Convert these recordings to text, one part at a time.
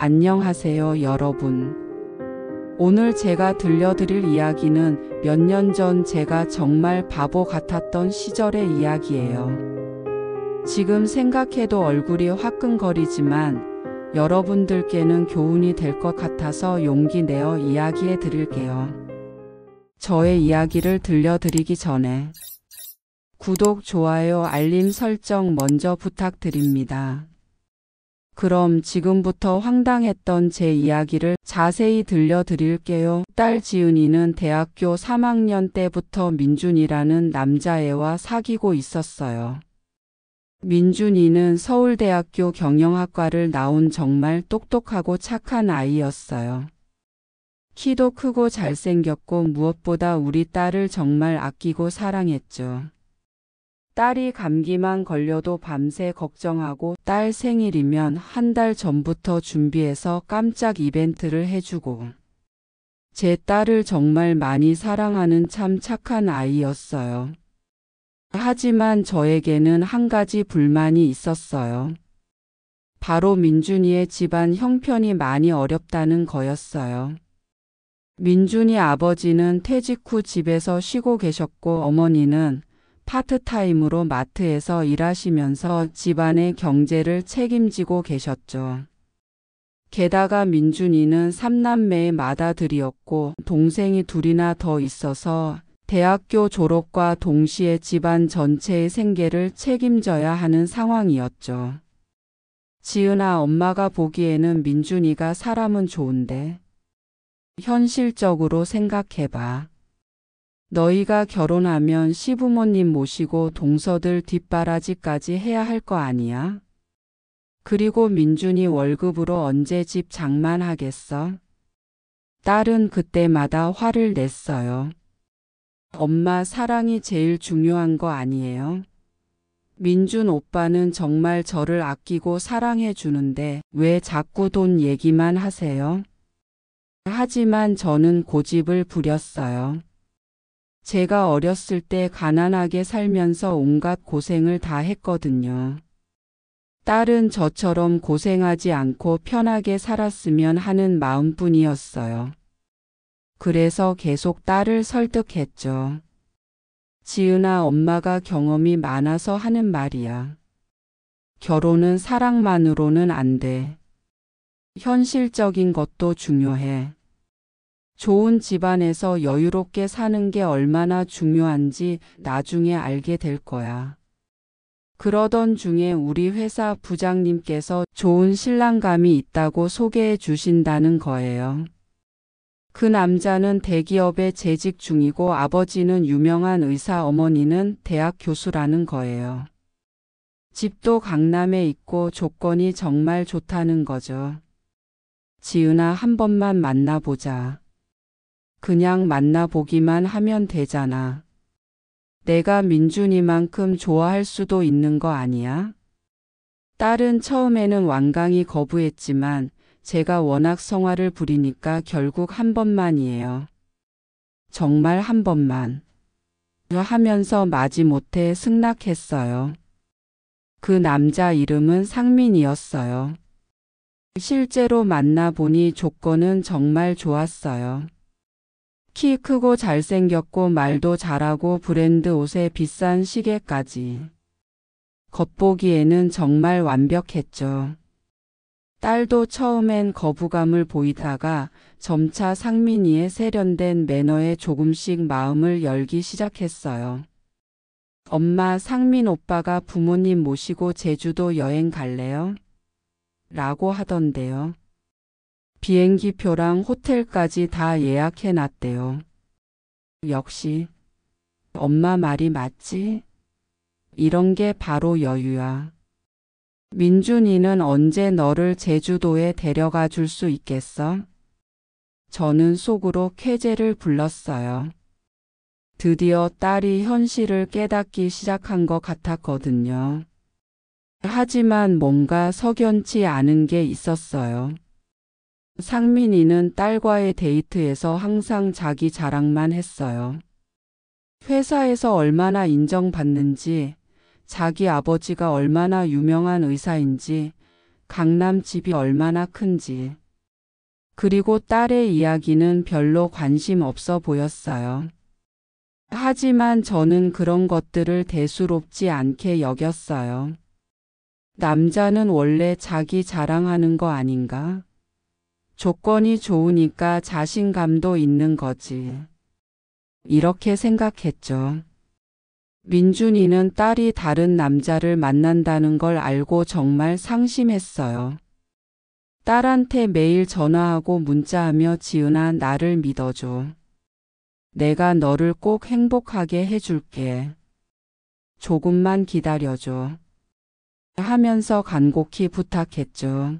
안녕하세요, 여러분. 오늘 제가 들려드릴 이야기는 몇 년 전 제가 정말 바보 같았던 시절의 이야기예요. 지금 생각해도 얼굴이 화끈거리지만 여러분들께는 교훈이 될 것 같아서 용기 내어 이야기해 드릴게요. 저의 이야기를 들려드리기 전에 구독, 좋아요, 알림 설정 먼저 부탁드립니다. 그럼 지금부터 황당했던 제 이야기를 자세히 들려드릴게요. 딸 지은이는 대학교 3학년 때부터 민준이라는 남자애와 사귀고 있었어요. 민준이는 서울대학교 경영학과를 나온 정말 똑똑하고 착한 아이였어요. 키도 크고 잘생겼고 무엇보다 우리 딸을 정말 아끼고 사랑했죠. 딸이 감기만 걸려도 밤새 걱정하고 딸 생일이면 한 달 전부터 준비해서 깜짝 이벤트를 해주고 제 딸을 정말 많이 사랑하는 참 착한 아이였어요. 하지만 저에게는 한 가지 불만이 있었어요. 바로 민준이의 집안 형편이 많이 어렵다는 거였어요. 민준이 아버지는 퇴직 후 집에서 쉬고 계셨고 어머니는 파트타임으로 마트에서 일하시면서 집안의 경제를 책임지고 계셨죠. 게다가 민준이는 3남매의 맏아들이었고 동생이 둘이나 더 있어서 대학교 졸업과 동시에 집안 전체의 생계를 책임져야 하는 상황이었죠. 지은아, 엄마가 보기에는 민준이가 사람은 좋은데 현실적으로 생각해봐. 너희가 결혼하면 시부모님 모시고 동서들 뒷바라지까지 해야 할 거 아니야? 그리고 민준이 월급으로 언제 집 장만하겠어? 딸은 그때마다 화를 냈어요. 엄마, 사랑이 제일 중요한 거 아니에요? 민준 오빠는 정말 저를 아끼고 사랑해 주는데 왜 자꾸 돈 얘기만 하세요? 하지만 저는 고집을 부렸어요. 제가 어렸을 때 가난하게 살면서 온갖 고생을 다 했거든요. 딸은 저처럼 고생하지 않고 편하게 살았으면 하는 마음뿐이었어요. 그래서 계속 딸을 설득했죠. 지은아, 엄마가 경험이 많아서 하는 말이야. 결혼은 사랑만으로는 안 돼. 현실적인 것도 중요해. 좋은 집안에서 여유롭게 사는 게 얼마나 중요한지 나중에 알게 될 거야. 그러던 중에 우리 회사 부장님께서 좋은 신랑감이 있다고 소개해 주신다는 거예요. 그 남자는 대기업에 재직 중이고 아버지는 유명한 의사, 어머니는 대학 교수라는 거예요. 집도 강남에 있고 조건이 정말 좋다는 거죠. 지은아, 한 번만 만나보자. 그냥 만나보기만 하면 되잖아. 내가 민준이만큼 좋아할 수도 있는 거 아니야? 딸은 처음에는 완강히 거부했지만 제가 워낙 성화를 부리니까 결국 한 번만이에요. 정말 한 번만. 하면서 마지못해 승낙했어요. 그 남자 이름은 상민이었어요. 실제로 만나보니 조건은 정말 좋았어요. 키 크고 잘생겼고 말도 잘하고 브랜드 옷에 비싼 시계까지. 겉보기에는 정말 완벽했죠. 딸도 처음엔 거부감을 보이다가 점차 상민이의 세련된 매너에 조금씩 마음을 열기 시작했어요. 엄마, 상민 오빠가 부모님 모시고 제주도 여행 갈래요? 라고 하던데요. 비행기표랑 호텔까지 다 예약해 놨대요. 역시 엄마 말이 맞지? 이런 게 바로 여유야. 민준이는 언제 너를 제주도에 데려가 줄 수 있겠어? 저는 속으로 쾌재를 불렀어요. 드디어 딸이 현실을 깨닫기 시작한 것 같았거든요. 하지만 뭔가 석연치 않은 게 있었어요. 상민이는 딸과의 데이트에서 항상 자기 자랑만 했어요. 회사에서 얼마나 인정받는지, 자기 아버지가 얼마나 유명한 의사인지, 강남 집이 얼마나 큰지. 그리고 딸의 이야기는 별로 관심 없어 보였어요. 하지만 저는 그런 것들을 대수롭지 않게 여겼어요. 남자는 원래 자기 자랑하는 거 아닌가? 조건이 좋으니까 자신감도 있는 거지. 이렇게 생각했죠. 민준이는 딸이 다른 남자를 만난다는 걸 알고 정말 상심했어요. 딸한테 매일 전화하고 문자하며 지은아 나를 믿어줘. 내가 너를 꼭 행복하게 해줄게. 조금만 기다려줘. 하면서 간곡히 부탁했죠.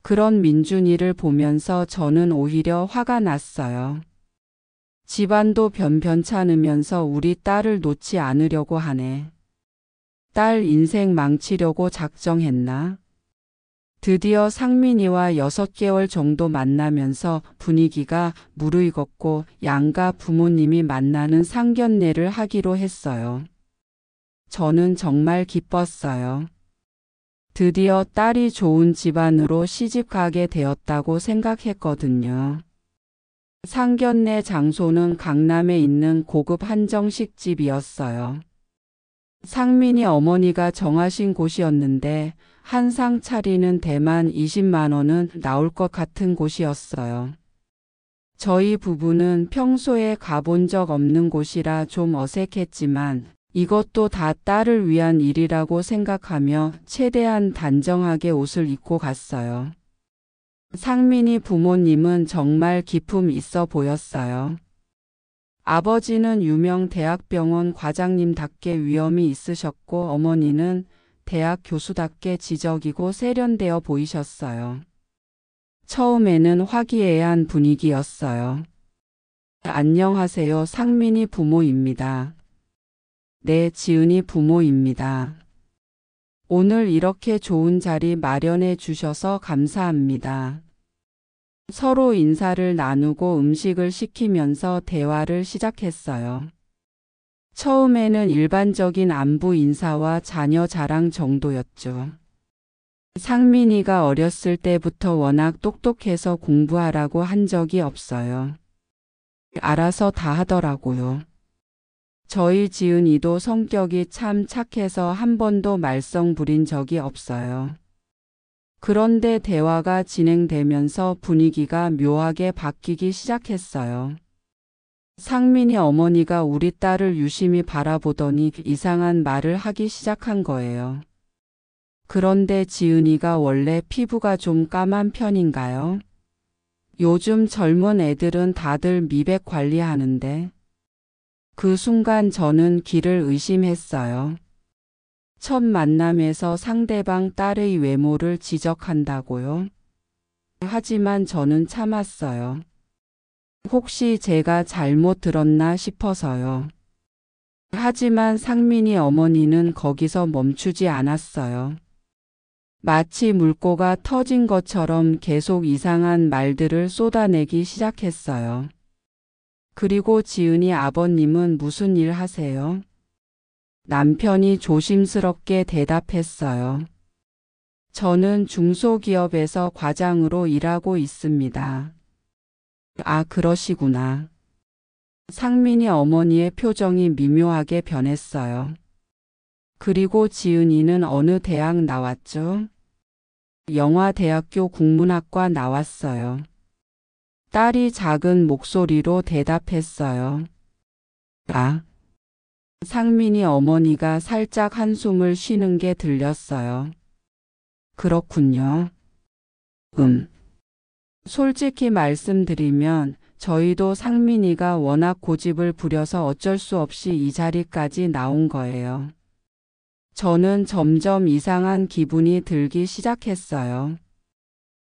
그런 민준이를 보면서 저는 오히려 화가 났어요. 집안도 변변찮으면서 우리 딸을 놓지 않으려고 하네. 딸 인생 망치려고 작정했나? 드디어 상민이와 6개월 정도 만나면서 분위기가 무르익었고 양가 부모님이 만나는 상견례를 하기로 했어요. 저는 정말 기뻤어요. 드디어 딸이 좋은 집안으로 시집가게 되었다고 생각했거든요. 상견례 장소는 강남에 있는 고급 한정식 집이었어요. 상민이 어머니가 정하신 곳이었는데 한 상 차리는 대만 20만 원은 나올 것 같은 곳이었어요. 저희 부부는 평소에 가본 적 없는 곳이라 좀 어색했지만 이것도 다 딸을 위한 일이라고 생각하며 최대한 단정하게 옷을 입고 갔어요. 상민이 부모님은 정말 기품 있어 보였어요. 아버지는 유명 대학병원 과장님답게 위엄이 있으셨고 어머니는 대학 교수답게 지적이고 세련되어 보이셨어요. 처음에는 화기애애한 분위기였어요. 안녕하세요. 상민이 부모입니다. 네, 지은이 부모입니다. 오늘 이렇게 좋은 자리 마련해 주셔서 감사합니다. 서로 인사를 나누고 음식을 시키면서 대화를 시작했어요. 처음에는 일반적인 안부 인사와 자녀 자랑 정도였죠. 상민이가 어렸을 때부터 워낙 똑똑해서 공부하라고 한 적이 없어요. 알아서 다 하더라고요. 저희 지은이도 성격이 참 착해서 한 번도 말썽 부린 적이 없어요. 그런데 대화가 진행되면서 분위기가 묘하게 바뀌기 시작했어요. 상민이 어머니가 우리 딸을 유심히 바라보더니 이상한 말을 하기 시작한 거예요. 그런데 지은이가 원래 피부가 좀 까만 편인가요? 요즘 젊은 애들은 다들 미백 관리하는데. 그 순간 저는 기를 의심했어요. 첫 만남에서 상대방 딸의 외모를 지적한다고요? 하지만 저는 참았어요. 혹시 제가 잘못 들었나 싶어서요. 하지만 상민이 어머니는 거기서 멈추지 않았어요. 마치 물꼬가 터진 것처럼 계속 이상한 말들을 쏟아내기 시작했어요. 그리고 지은이 아버님은 무슨 일 하세요? 남편이 조심스럽게 대답했어요. 저는 중소기업에서 과장으로 일하고 있습니다. 아, 그러시구나. 상민이 어머니의 표정이 미묘하게 변했어요. 그리고 지은이는 어느 대학 나왔죠? 영화대학교 국문학과 나왔어요. 딸이 작은 목소리로 대답했어요. 아. 상민이 어머니가 살짝 한숨을 쉬는 게 들렸어요. 그렇군요. 솔직히 말씀드리면 저희도 상민이가 워낙 고집을 부려서 어쩔 수 없이 이 자리까지 나온 거예요. 저는 점점 이상한 기분이 들기 시작했어요.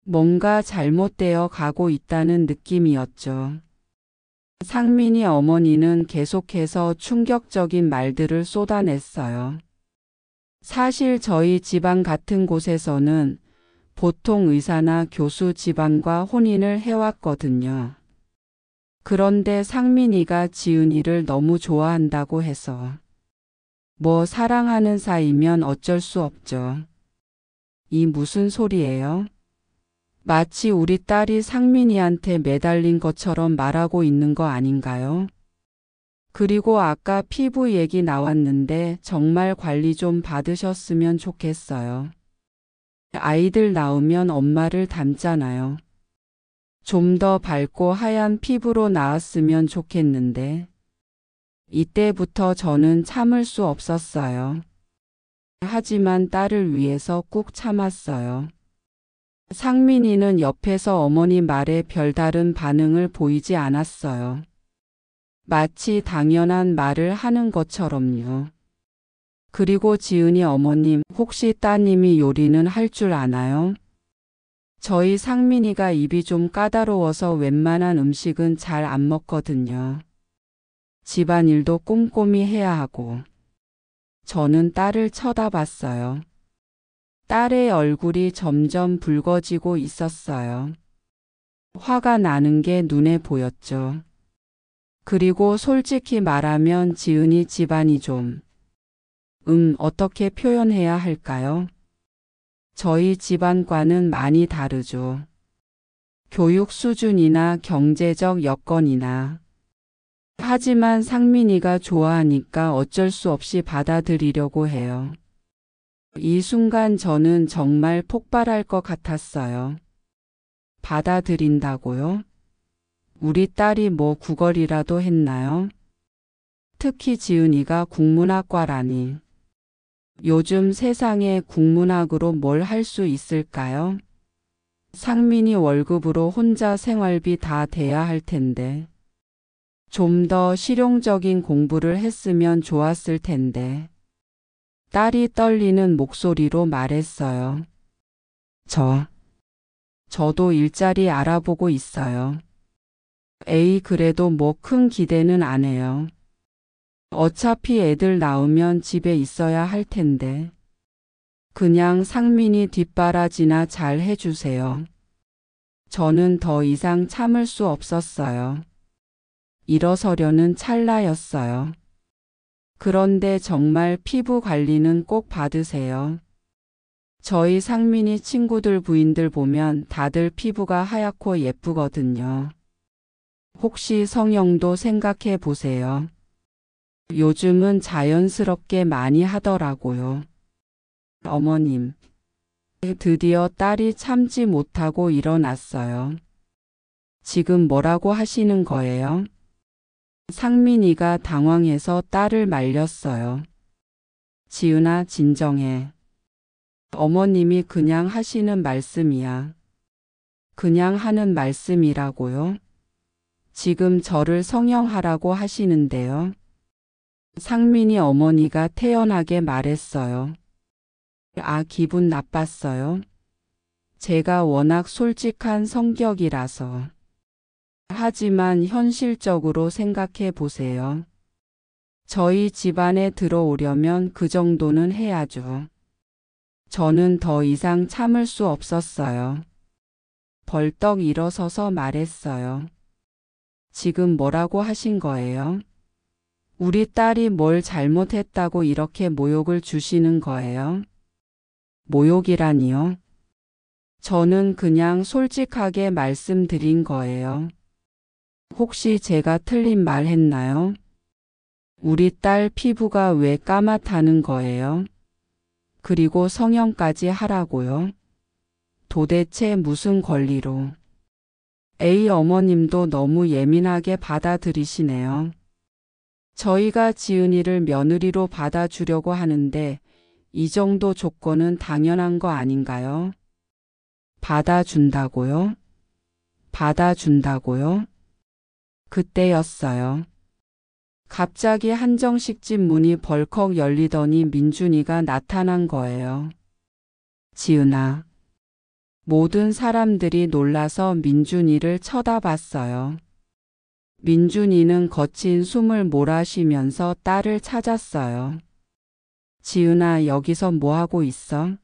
뭔가 잘못되어 가고 있다는 느낌이었죠. 상민이 어머니는 계속해서 충격적인 말들을 쏟아냈어요. 사실 저희 집안 같은 곳에서는 보통 의사나 교수 집안과 혼인을 해왔거든요. 그런데 상민이가 지은이를 너무 좋아한다고 해서 뭐 사랑하는 사이면 어쩔 수 없죠. 이 무슨 소리예요? 마치 우리 딸이 상민이한테 매달린 것처럼 말하고 있는 거 아닌가요? 그리고 아까 피부 얘기 나왔는데 정말 관리 좀 받으셨으면 좋겠어요. 아이들 낳으면 엄마를 닮잖아요. 좀 더 밝고 하얀 피부로 나왔으면 좋겠는데. 이때부터 저는 참을 수 없었어요. 하지만 딸을 위해서 꾹 참았어요. 상민이는 옆에서 어머니 말에 별다른 반응을 보이지 않았어요. 마치 당연한 말을 하는 것처럼요. 그리고 지은이 어머님, 혹시 따님이 요리는 할 줄 아나요? 저희 상민이가 입이 좀 까다로워서 웬만한 음식은 잘 안 먹거든요. 집안일도 꼼꼼히 해야 하고. 저는 딸을 쳐다봤어요. 딸의 얼굴이 점점 붉어지고 있었어요. 화가 나는 게 눈에 보였죠. 그리고 솔직히 말하면 지은이 집안이 좀, 어떻게 표현해야 할까요? 저희 집안과는 많이 다르죠. 교육 수준이나 경제적 여건이나. 하지만 상민이가 좋아하니까 어쩔 수 없이 받아들이려고 해요. 이 순간 저는 정말 폭발할 것 같았어요. 받아들인다고요? 우리 딸이 뭐 구걸이라도 했나요? 특히 지은이가 국문학과라니. 요즘 세상에 국문학으로 뭘 할 수 있을까요? 상민이 월급으로 혼자 생활비 다 대야 할 텐데. 좀 더 실용적인 공부를 했으면 좋았을 텐데. 딸이 떨리는 목소리로 말했어요. 저도 일자리 알아보고 있어요. 에이, 그래도 뭐 큰 기대는 안 해요. 어차피 애들 낳으면 집에 있어야 할 텐데. 그냥 상민이 뒷바라지나 잘 해주세요. 저는 더 이상 참을 수 없었어요. 일어서려는 찰나였어요. 그런데 정말 피부 관리는 꼭 받으세요. 저희 상민이 친구들 부인들 보면 다들 피부가 하얗고 예쁘거든요. 혹시 성형도 생각해 보세요. 요즘은 자연스럽게 많이 하더라고요. 어머님, 드디어 딸이 참지 못하고 일어났어요. 지금 뭐라고 하시는 거예요? 상민이가 당황해서 딸을 말렸어요. 지은아, 진정해. 어머님이 그냥 하시는 말씀이야. 그냥 하는 말씀이라고요? 지금 저를 성형하라고 하시는데요. 상민이 어머니가 태연하게 말했어요. 아, 기분 나빴어요. 제가 워낙 솔직한 성격이라서. 하지만 현실적으로 생각해 보세요. 저희 집안에 들어오려면 그 정도는 해야죠. 저는 더 이상 참을 수 없었어요. 벌떡 일어서서 말했어요. 지금 뭐라고 하신 거예요? 우리 딸이 뭘 잘못했다고 이렇게 모욕을 주시는 거예요? 모욕이라니요? 저는 그냥 솔직하게 말씀드린 거예요. 혹시 제가 틀린 말 했나요? 우리 딸 피부가 왜 까맣다는 거예요? 그리고 성형까지 하라고요? 도대체 무슨 권리로? 에이, 어머님도 너무 예민하게 받아들이시네요. 저희가 지은이를 며느리로 받아주려고 하는데 이 정도 조건은 당연한 거 아닌가요? 받아준다고요? 받아준다고요? 그때였어요. 갑자기 한정식집 문이 벌컥 열리더니 민준이가 나타난 거예요. 지은아. 모든 사람들이 놀라서 민준이를 쳐다봤어요. 민준이는 거친 숨을 몰아쉬면서 딸을 찾았어요. 지은아, 여기서 뭐 하고 있어?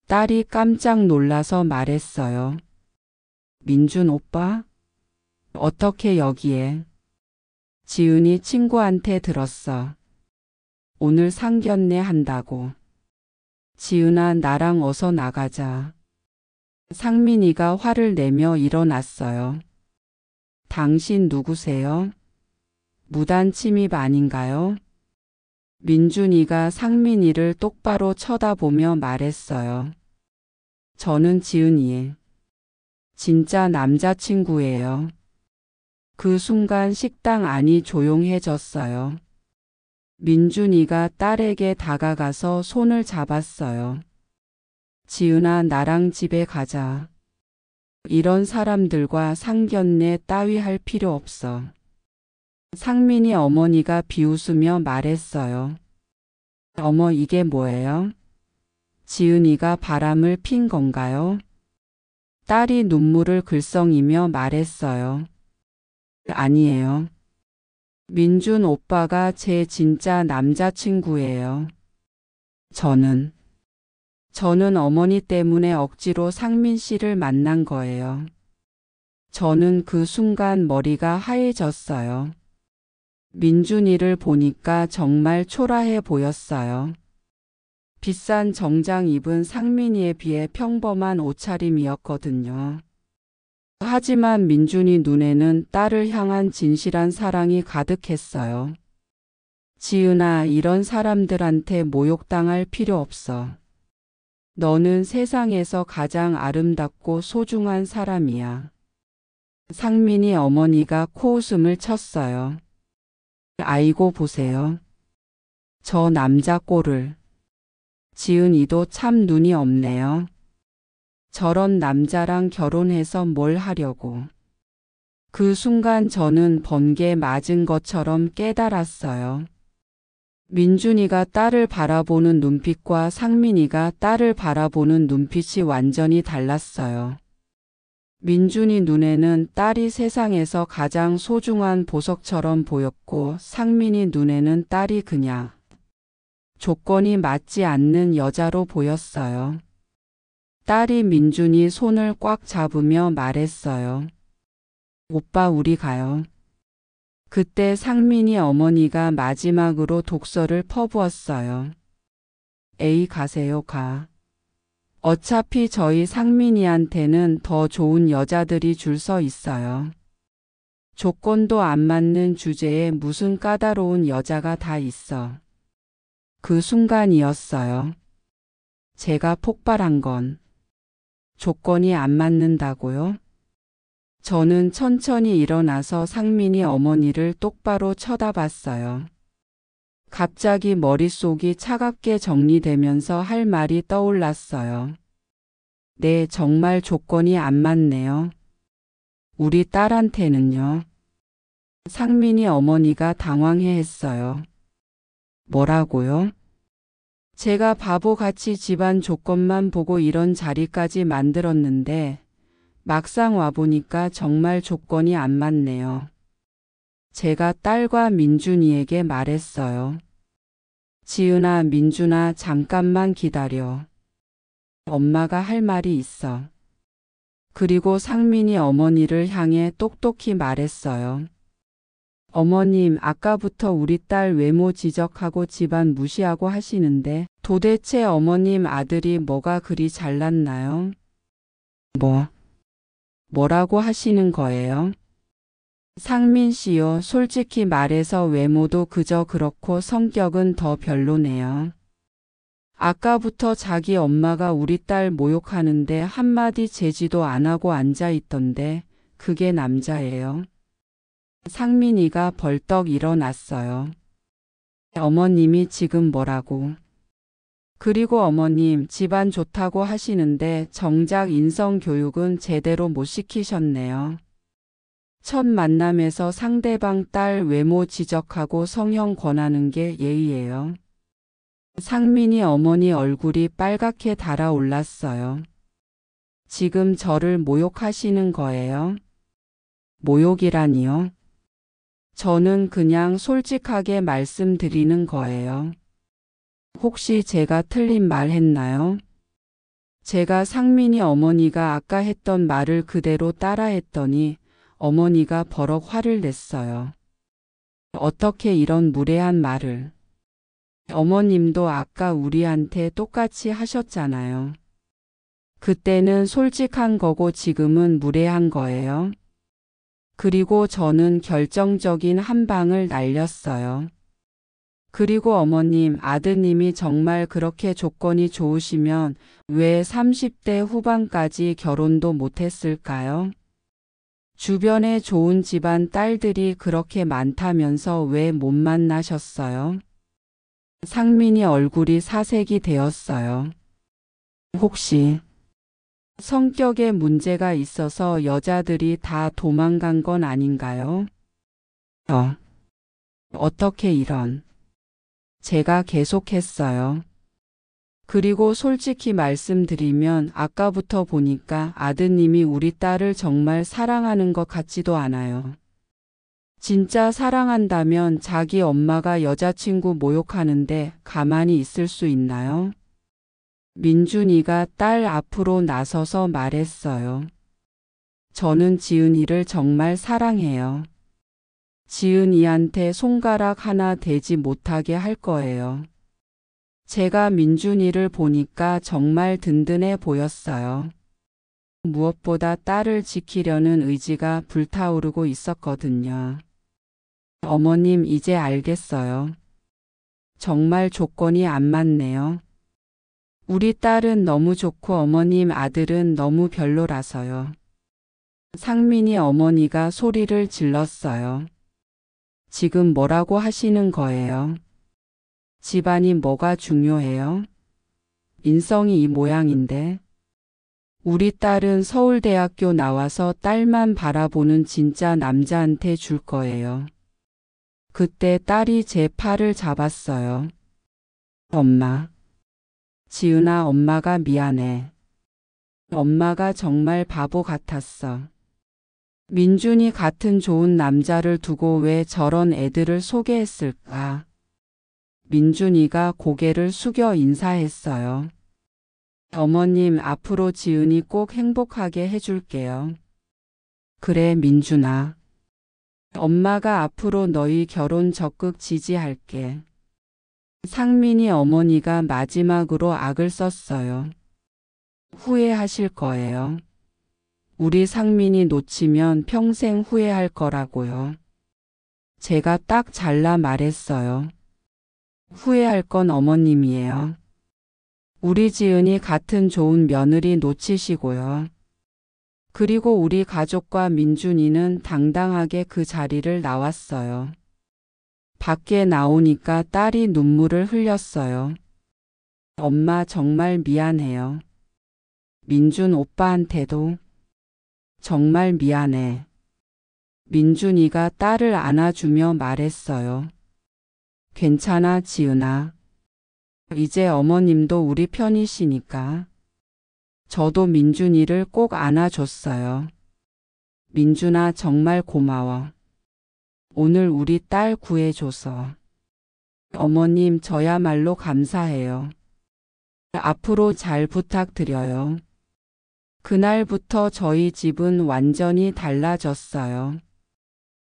딸이 깜짝 놀라서 말했어요. 민준 오빠? 어떻게 여기에? 지은이 친구한테 들었어. 오늘 상견례 한다고. 지은아, 나랑 어서 나가자. 상민이가 화를 내며 일어났어요. 당신 누구세요? 무단 침입 아닌가요? 민준이가 상민이를 똑바로 쳐다보며 말했어요. 저는 지은이의 진짜 남자친구예요. 그 순간 식당 안이 조용해졌어요. 민준이가 딸에게 다가가서 손을 잡았어요. 지은아, 나랑 집에 가자. 이런 사람들과 상견례 따위 할 필요 없어. 상민이 어머니가 비웃으며 말했어요. 어머, 이게 뭐예요? 지은이가 바람을 핀 건가요? 딸이 눈물을 글썽이며 말했어요. 아니에요. 민준 오빠가 제 진짜 남자친구예요. 저는 어머니 때문에 억지로 상민 씨를 만난 거예요. 저는 그 순간 머리가 하얘졌어요. 민준이를 보니까 정말 초라해 보였어요. 비싼 정장 입은 상민이에 비해 평범한 옷차림이었거든요. 하지만 민준이 눈에는 딸을 향한 진실한 사랑이 가득했어요. 지은아, 이런 사람들한테 모욕당할 필요 없어. 너는 세상에서 가장 아름답고 소중한 사람이야. 상민이 어머니가 코웃음을 쳤어요. 아이고, 보세요. 저 남자 꼴을. 지은이도 참 눈이 없네요. 저런 남자랑 결혼해서 뭘 하려고. 그 순간 저는 번개 맞은 것처럼 깨달았어요. 민준이가 딸을 바라보는 눈빛과 상민이가 딸을 바라보는 눈빛이 완전히 달랐어요. 민준이 눈에는 딸이 세상에서 가장 소중한 보석처럼 보였고, 상민이 눈에는 딸이 그냥 조건이 맞지 않는 여자로 보였어요. 딸이 민준이 손을 꽉 잡으며 말했어요. 오빠, 우리 가요. 그때 상민이 어머니가 마지막으로 독서를 퍼부었어요. 에이, 가세요, 가. 어차피 저희 상민이한테는 더 좋은 여자들이 줄 서 있어요. 조건도 안 맞는 주제에 무슨 까다로운 여자가 다 있어. 그 순간이었어요. 제가 폭발한 건 조건이 안 맞는다고요? 저는 천천히 일어나서 상민이 어머니를 똑바로 쳐다봤어요. 갑자기 머릿속이 차갑게 정리되면서 할 말이 떠올랐어요. 네, 정말 조건이 안 맞네요. 우리 딸한테는요. 상민이 어머니가 당황해했어요. 뭐라고요? 제가 바보같이 집안 조건만 보고 이런 자리까지 만들었는데 막상 와보니까 정말 조건이 안 맞네요. 제가 딸과 민준이에게 말했어요. 지은아, 민준아, 잠깐만 기다려. 엄마가 할 말이 있어. 그리고 상민이 어머니를 향해 똑똑히 말했어요. 어머님, 아까부터 우리 딸 외모 지적하고 집안 무시하고 하시는데 도대체 어머님 아들이 뭐가 그리 잘났나요? 뭐라고 하시는 거예요? 상민 씨요, 솔직히 말해서 외모도 그저 그렇고 성격은 더 별로네요. 아까부터 자기 엄마가 우리 딸 모욕하는데 한마디 제지도 안 하고 앉아 있던데 그게 남자예요. 상민이가 벌떡 일어났어요. 어머님이 지금 뭐라고? 그리고 어머님, 집안 좋다고 하시는데 정작 인성교육은 제대로 못 시키셨네요. 첫 만남에서 상대방 딸 외모 지적하고 성형 권하는 게 예의예요. 상민이 어머니 얼굴이 빨갛게 달아올랐어요. 지금 저를 모욕하시는 거예요? 모욕이라니요? 저는 그냥 솔직하게 말씀드리는 거예요. 혹시 제가 틀린 말 했나요? 제가 상민이 어머니가 아까 했던 말을 그대로 따라했더니 어머니가 버럭 화를 냈어요. 어떻게 이런 무례한 말을. 어머님도 아까 우리한테 똑같이 하셨잖아요. 그때는 솔직한 거고 지금은 무례한 거예요. 그리고 저는 결정적인 한 방을 날렸어요. 그리고 어머님, 아드님이 정말 그렇게 조건이 좋으시면 왜 30대 후반까지 결혼도 못했을까요? 주변에 좋은 집안 딸들이 그렇게 많다면서 왜 못 만나셨어요? 상민이 얼굴이 사색이 되었어요. 혹시 성격에 문제가 있어서 여자들이 다 도망간 건 아닌가요? 어떻게 이런. 제가 계속했어요. 그리고 솔직히 말씀드리면 아까부터 보니까 아드님이 우리 딸을 정말 사랑하는 것 같지도 않아요. 진짜 사랑한다면 자기 엄마가 여자친구 모욕하는데 가만히 있을 수 있나요? 민준이가 딸 앞으로 나서서 말했어요. 저는 지은이를 정말 사랑해요. 지은이한테 손가락 하나 대지 못하게 할 거예요. 제가 민준이를 보니까 정말 든든해 보였어요. 무엇보다 딸을 지키려는 의지가 불타오르고 있었거든요. 어머님, 이제 알겠어요. 정말 조건이 안 맞네요. 우리 딸은 너무 좋고 어머님 아들은 너무 별로라서요. 상민이 어머니가 소리를 질렀어요. 지금 뭐라고 하시는 거예요? 집안이 뭐가 중요해요? 인성이 이 모양인데. 우리 딸은 서울대학교 나와서 딸만 바라보는 진짜 남자한테 줄 거예요. 그때 딸이 제 팔을 잡았어요. 엄마. 지은아, 엄마가 미안해. 엄마가 정말 바보 같았어. 민준이 같은 좋은 남자를 두고 왜 저런 애들을 소개했을까? 민준이가 고개를 숙여 인사했어요. 어머님, 앞으로 지은이 꼭 행복하게 해줄게요. 그래, 민준아. 엄마가 앞으로 너희 결혼 적극 지지할게. 상민이 어머니가 마지막으로 악을 썼어요. 후회하실 거예요. 우리 상민이 놓치면 평생 후회할 거라고요. 제가 딱 잘라 말했어요. 후회할 건 어머님이에요. 우리 지은이 같은 좋은 며느리 놓치시고요. 그리고 우리 가족과 민준이는 당당하게 그 자리를 나왔어요. 밖에 나오니까 딸이 눈물을 흘렸어요. 엄마, 정말 미안해요. 민준 오빠한테도 정말 미안해. 민준이가 딸을 안아주며 말했어요. 괜찮아, 지은아. 이제 어머님도 우리 편이시니까. 저도 민준이를 꼭 안아줬어요. 민준아, 정말 고마워. 오늘 우리 딸 구해줘서. 어머님, 저야말로 감사해요. 앞으로 잘 부탁드려요. 그날부터 저희 집은 완전히 달라졌어요.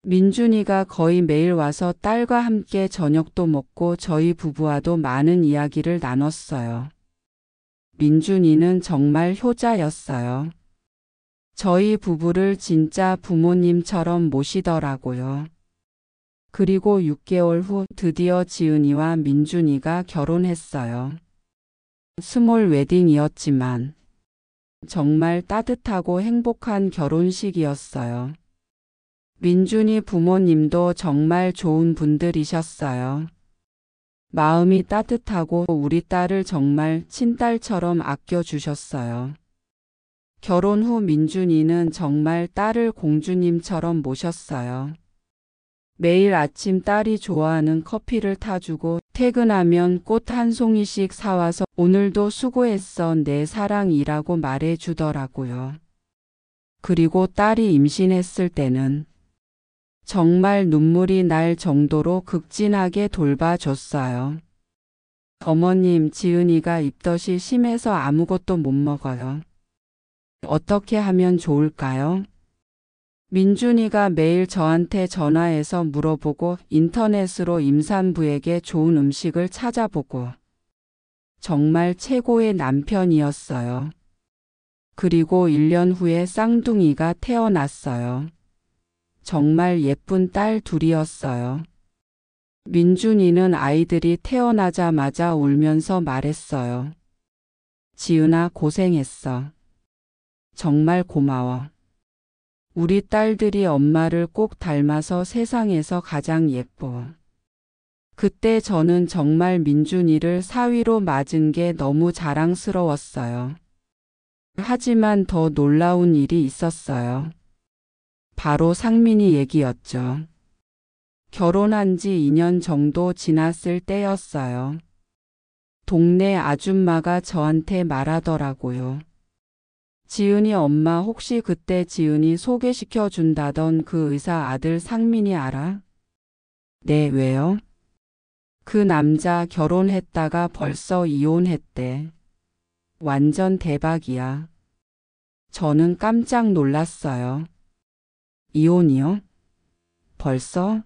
민준이가 거의 매일 와서 딸과 함께 저녁도 먹고 저희 부부와도 많은 이야기를 나눴어요. 민준이는 정말 효자였어요. 저희 부부를 진짜 부모님처럼 모시더라고요. 그리고 6개월 후 드디어 지은이와 민준이가 결혼했어요. 스몰 웨딩이었지만 정말 따뜻하고 행복한 결혼식이었어요. 민준이 부모님도 정말 좋은 분들이셨어요. 마음이 따뜻하고 우리 딸을 정말 친딸처럼 아껴주셨어요. 결혼 후 민준이는 정말 딸을 공주님처럼 모셨어요. 매일 아침 딸이 좋아하는 커피를 타주고 퇴근하면 꽃 한 송이씩 사와서 오늘도 수고했어 내 사랑이라고 말해주더라고요. 그리고 딸이 임신했을 때는 정말 눈물이 날 정도로 극진하게 돌봐줬어요. 어머님, 지은이가 입덧이 심해서 아무것도 못 먹어요. 어떻게 하면 좋을까요? 민준이가 매일 저한테 전화해서 물어보고 인터넷으로 임산부에게 좋은 음식을 찾아보고 정말 최고의 남편이었어요. 그리고 1년 후에 쌍둥이가 태어났어요. 정말 예쁜 딸 둘이었어요. 민준이는 아이들이 태어나자마자 울면서 말했어요. 지은아, 고생했어. 정말 고마워. 우리 딸들이 엄마를 꼭 닮아서 세상에서 가장 예뻐. 그때 저는 정말 민준이를 사위로 맞은 게 너무 자랑스러웠어요. 하지만 더 놀라운 일이 있었어요. 바로 상민이 얘기였죠. 결혼한 지 2년 정도 지났을 때였어요. 동네 아줌마가 저한테 말하더라고요. 지은이 엄마, 혹시 그때 지은이 소개시켜 준다던 그 의사 아들 상민이 알아? 네, 왜요? 그 남자 결혼했다가 벌써 이혼했대. 완전 대박이야. 저는 깜짝 놀랐어요. 이혼이요? 벌써?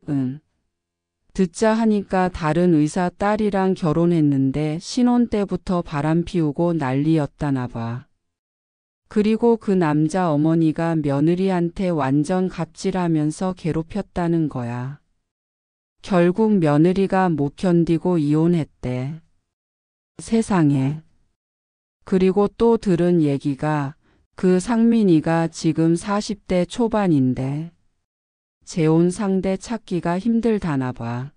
응. 듣자 하니까 다른 의사 딸이랑 결혼했는데 신혼 때부터 바람 피우고 난리였다나 봐. 그리고 그 남자 어머니가 며느리한테 완전 갑질하면서 괴롭혔다는 거야. 결국 며느리가 못 견디고 이혼했대. 세상에. 그리고 또 들은 얘기가 그 상민이가 지금 40대 초반인데 재혼 상대 찾기가 힘들다나 봐.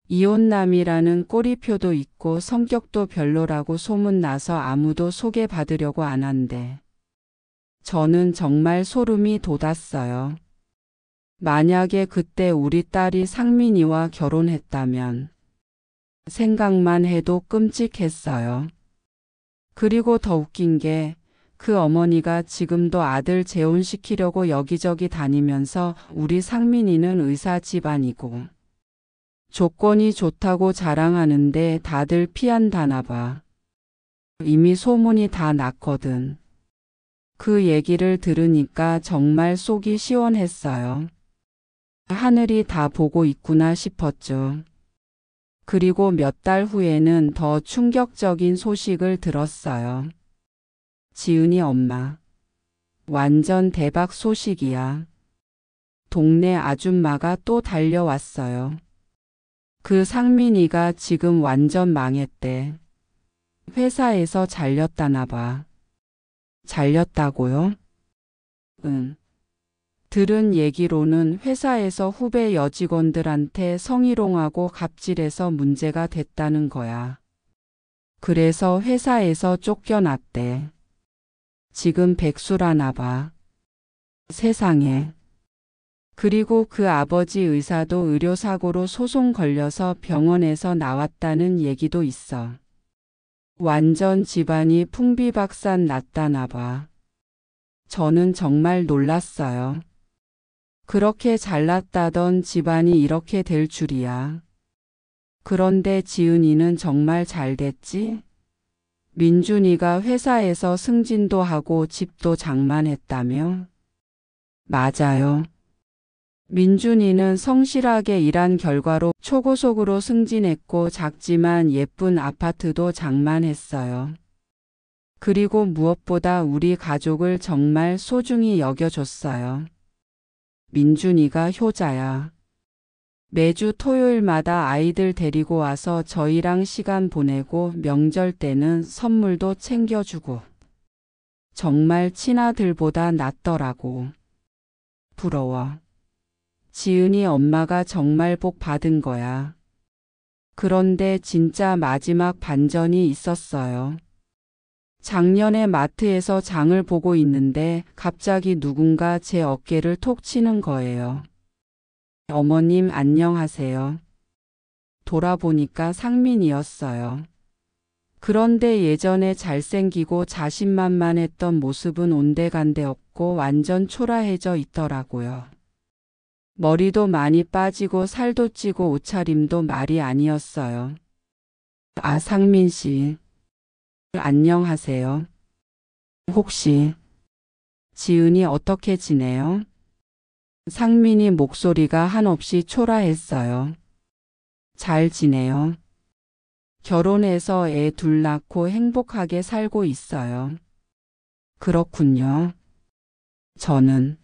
이혼남이라는 꼬리표도 있고 성격도 별로라고 소문나서 아무도 소개받으려고 안 한대. 저는 정말 소름이 돋았어요. 만약에 그때 우리 딸이 상민이와 결혼했다면 생각만 해도 끔찍했어요. 그리고 더 웃긴 게 그 어머니가 지금도 아들 재혼시키려고 여기저기 다니면서 우리 상민이는 의사 집안이고 조건이 좋다고 자랑하는데 다들 피한다나 봐. 이미 소문이 다 났거든. 그 얘기를 들으니까 정말 속이 시원했어요. 하늘이 다 보고 있구나 싶었죠. 그리고 몇 달 후에는 더 충격적인 소식을 들었어요. 지은이 엄마. 완전 대박 소식이야. 동네 아줌마가 또 달려왔어요. 그 상민이가 지금 완전 망했대. 회사에서 잘렸다나 봐. 잘렸다고요? 응. 들은 얘기로는 회사에서 후배 여직원들한테 성희롱하고 갑질해서 문제가 됐다는 거야. 그래서 회사에서 쫓겨났대. 지금 백수라나 봐. 세상에. 그리고 그 아버지 의사도 의료사고로 소송 걸려서 병원에서 나왔다는 얘기도 있어. 완전 집안이 풍비박산 났다나 봐. 저는 정말 놀랐어요. 그렇게 잘났다던 집안이 이렇게 될 줄이야. 그런데 지은이는 정말 잘 됐지? 민준이가 회사에서 승진도 하고 집도 장만했다며? 맞아요. 민준이는 성실하게 일한 결과로 초고속으로 승진했고 작지만 예쁜 아파트도 장만했어요. 그리고 무엇보다 우리 가족을 정말 소중히 여겨줬어요. 민준이가 효자야. 매주 토요일마다 아이들 데리고 와서 저희랑 시간 보내고 명절 때는 선물도 챙겨주고 정말 친아들보다 낫더라고. 부러워. 지은이 엄마가 정말 복 받은 거야. 그런데 진짜 마지막 반전이 있었어요. 작년에 마트에서 장을 보고 있는데 갑자기 누군가 제 어깨를 톡 치는 거예요. 어머님 안녕하세요. 돌아보니까 상민이었어요. 그런데 예전에 잘생기고 자신만만했던 모습은 온데간데 없고 완전 초라해져 있더라고요. 머리도 많이 빠지고 살도 찌고 옷차림도 말이 아니었어요. 아, 상민 씨. 안녕하세요. 혹시 지은이 어떻게 지내요? 상민이 목소리가 한없이 초라했어요. 잘 지내요. 결혼해서 애 둘 낳고 행복하게 살고 있어요. 그렇군요. 저는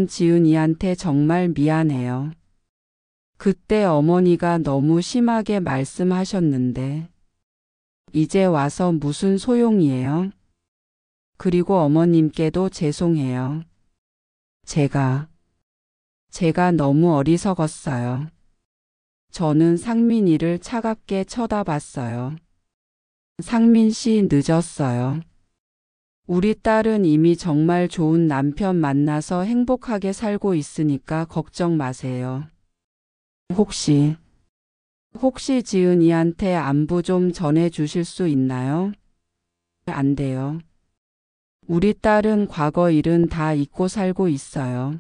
지은이한테 정말 미안해요. 그때 어머니가 너무 심하게 말씀하셨는데 이제 와서 무슨 소용이에요? 그리고 어머님께도 죄송해요. 제가 너무 어리석었어요. 저는 상민이를 차갑게 쳐다봤어요. 상민 씨 늦었어요. 우리 딸은 이미 정말 좋은 남편 만나서 행복하게 살고 있으니까 걱정 마세요. 혹시 지은이한테 안부 좀 전해 주실 수 있나요? 안 돼요. 우리 딸은 과거 일은 다 잊고 살고 있어요.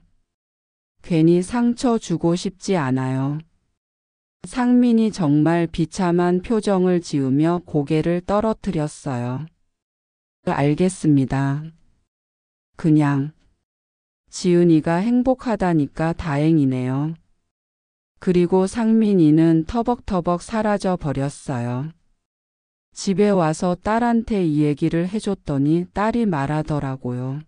괜히 상처 주고 싶지 않아요. 상민이 정말 비참한 표정을 지으며 고개를 떨어뜨렸어요. 알겠습니다. 그냥 지은이가 행복하다니까 다행이네요. 그리고 상민이는 터벅터벅 사라져 버렸어요. 집에 와서 딸한테 이 얘기를 해줬더니 딸이 말하더라고요.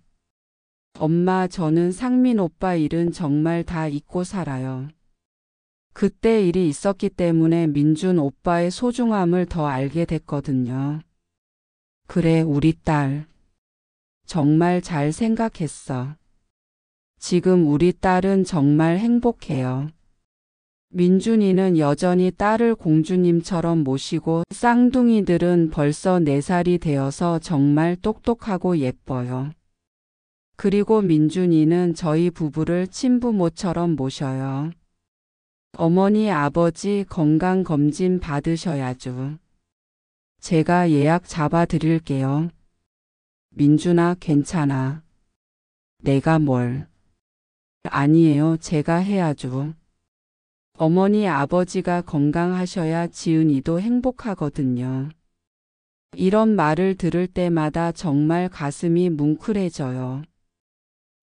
엄마, 저는 상민 오빠 일은 정말 다 잊고 살아요. 그때 일이 있었기 때문에 민준 오빠의 소중함을 더 알게 됐거든요. 그래, 우리 딸. 정말 잘 생각했어. 지금 우리 딸은 정말 행복해요. 민준이는 여전히 딸을 공주님처럼 모시고 쌍둥이들은 벌써 4살이 되어서 정말 똑똑하고 예뻐요. 그리고 민준이는 저희 부부를 친부모처럼 모셔요. 어머니, 아버지 건강검진 받으셔야죠. 제가 예약 잡아 드릴게요. 민준아, 괜찮아. 내가 뭘. 아니에요. 제가 해야죠. 어머니, 아버지가 건강하셔야 지은이도 행복하거든요. 이런 말을 들을 때마다 정말 가슴이 뭉클해져요.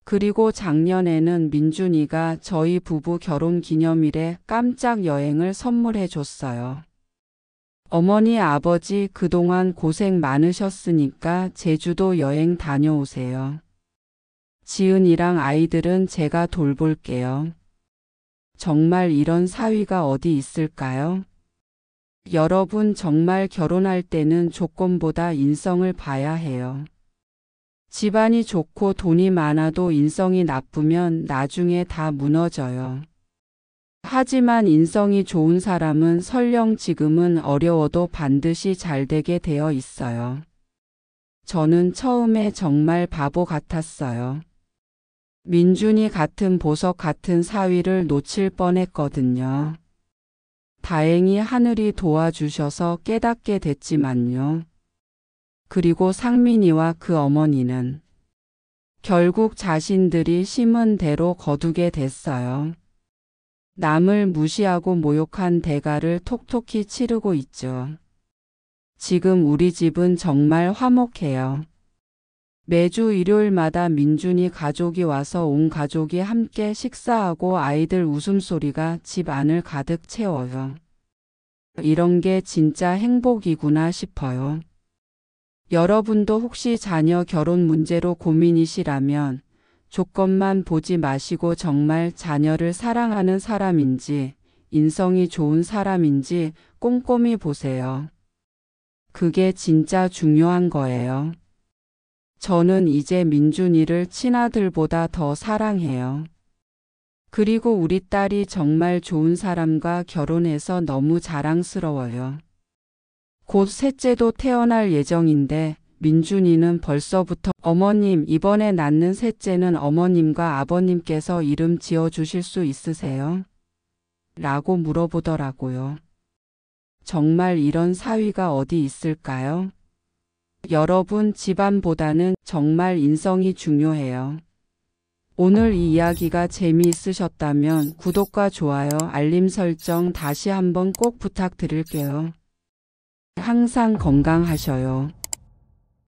그리고 작년에는 민준이가 저희 부부 결혼 기념일에 깜짝 여행을 선물해 줬어요. 어머니, 아버지 그동안 고생 많으셨으니까 제주도 여행 다녀오세요. 지은이랑 아이들은 제가 돌볼게요. 정말 이런 사위가 어디 있을까요? 여러분, 정말 결혼할 때는 조건보다 인성을 봐야 해요. 집안이 좋고 돈이 많아도 인성이 나쁘면 나중에 다 무너져요. 하지만 인성이 좋은 사람은 설령 지금은 어려워도 반드시 잘 되게 되어 있어요. 저는 처음에 정말 바보 같았어요. 민준이 같은 보석 같은 사위를 놓칠 뻔했거든요. 다행히 하늘이 도와주셔서 깨닫게 됐지만요. 그리고 상민이와 그 어머니는 결국 자신들이 심은 대로 거두게 됐어요. 남을 무시하고 모욕한 대가를 톡톡히 치르고 있죠. 지금 우리 집은 정말 화목해요. 매주 일요일마다 민준이 가족이 와서 온 가족이 함께 식사하고 아이들 웃음소리가 집 안을 가득 채워요. 이런 게 진짜 행복이구나 싶어요. 여러분도 혹시 자녀 결혼 문제로 고민이시라면 조건만 보지 마시고 정말 자녀를 사랑하는 사람인지 인성이 좋은 사람인지 꼼꼼히 보세요. 그게 진짜 중요한 거예요. 저는 이제 민준이를 친아들보다 더 사랑해요. 그리고 우리 딸이 정말 좋은 사람과 결혼해서 너무 자랑스러워요. 곧 셋째도 태어날 예정인데 민준이는 벌써부터 어머님, 이번에 낳는 셋째는 어머님과 아버님께서 이름 지어주실 수 있으세요? 라고 물어보더라고요. 정말 이런 사위가 어디 있을까요? 여러분, 집안보다는 정말 인성이 중요해요. 오늘 이 이야기가 재미있으셨다면 구독과 좋아요, 알림 설정 다시 한번 꼭 부탁드릴게요. 항상 건강하셔요.